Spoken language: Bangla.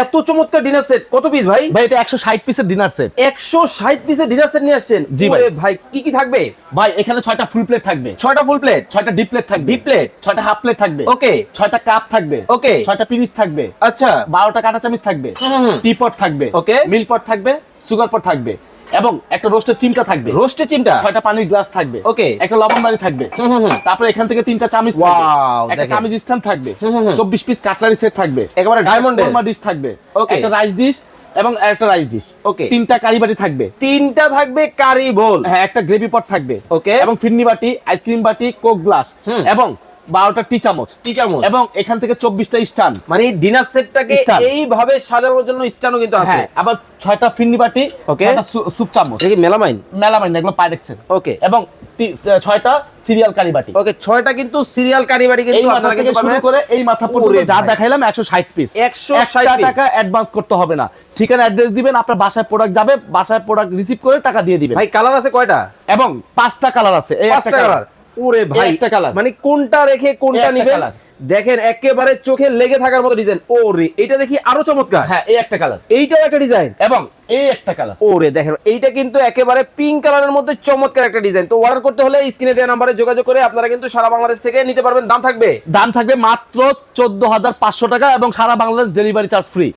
এত চমৎকার ডিনার সেট কত পিস ভাই? ভাই এটা 160 পিসের ডিনার সেট। 160 পিসের ডিনার সেট নিয়ে আসছেন। জি ভাই। ওরে ভাই কি কি থাকবে? ভাই এখানে 6টা ফুল প্লেট থাকবে, 6টা ফুল প্লেট, 6টা ডিপ প্লেট থাকবে, ডিপ প্লেট, 6টা হাফ প্লেট থাকবে, ওকে, 6টা কাপ থাকবে, ওকে, 6টা পিরিচ থাকবে, আচ্ছা, 12টা কাঁটা চামচ থাকবে, টি পট থাকবে, ওকে, মিল্ক পট থাকবে, সুগার পট থাকবে এবং একটা রোস্টের চিমটা থাকবে, রোস্টের চিমটা, 6টা পানির গ্লাস থাকবে, ওকে, একটা লবণবাড়ি থাকবে, তারপর এখান থেকে 3টা চামচ থাকবে, ওয়াও, একটা দেখেন চামচ স্ট্যান্ড থাকবে, 24 পিস কাটলারি সেট থাকবে, একেবারে ডায়মন্ডের কোরমা ডিশ থাকবে, ওকে, একটা রাইস ডিশ এবং একটা রাইস ডিশ, ওকে, 3টা কারি বাটি থাকবে, 3টা থাকবে কারি বোল, হ্যাঁ একটা গ্রেভি পট থাকবে, ওকে, এবং ফিরনি বাটি, আইসক্রিম বাটি, কোক গ্লাস এবং 12টা টি চামচ, এবং এখান থেকে 24টা স্ট্যান্ড। মানে ডিনার সেটটাকে এইভাবে সাজানোর জন্য স্ট্যান্ডও কিন্তু আছে। হ্যাঁ, আবার 6টা ফিরনি বাটি, ওকে, 6টা স্যুপ চামচ, দেখি মেলামাইন, মেলামাইন এগুলো পাইরেক্সের, ওকে, এবং 6টা সিরিয়াল কারি বাটি, ওকে, 6টা কিন্তু সিরিয়াল কারি বাটি এই কিন্তু মাথা আপনারা থেকে কিন্তু শুরু পাবেন। করে এই মাথা পর্যন্ত ওরে যা ভাই। দেখাইলাম 160 পিস, 160 টাকা অ্যাডভান্স করতে হবে না, ঠিকানা অ্যাড্রেস দিবেন, আপনার বাসায় প্রোডাক্ট যাবে, বাসায় প্রোডাক্ট রিসিভ করে টাকা দিয়ে দিবেন। ভাই কালার আছে কয়টা? এবং 5টা কালার আছে, এই 5টা কালার। ওরে ভাই, একটা কালার, মানে কোনটা রেখে কোনটা নিবেন দেখেন, একেবারে চোখে লেগে থাকার মতো ডিজাইন। ওরে এটা দেখি আরো চমৎকার। হ্যাঁ এই একটা কালার, এইটাও একটা ডিজাইন, এবং এই একটা কালার। ওরে দেখেন এইটা কিন্তু একেবারে পিঙ্ক কালারের মধ্যে চমৎকার একটা ডিজাইন। তো অর্ডার করতে হলে স্ক্রিনে দেওয়া নম্বরে যোগাযোগ করে আপনারা কিন্তু সারা বাংলাদেশ থেকে নিতে পারবেন। দাম থাকবে মাত্র 14,500 টাকা এবং সারা বাংলাদেশ ডেলিভারি চার্জ ফ্রি।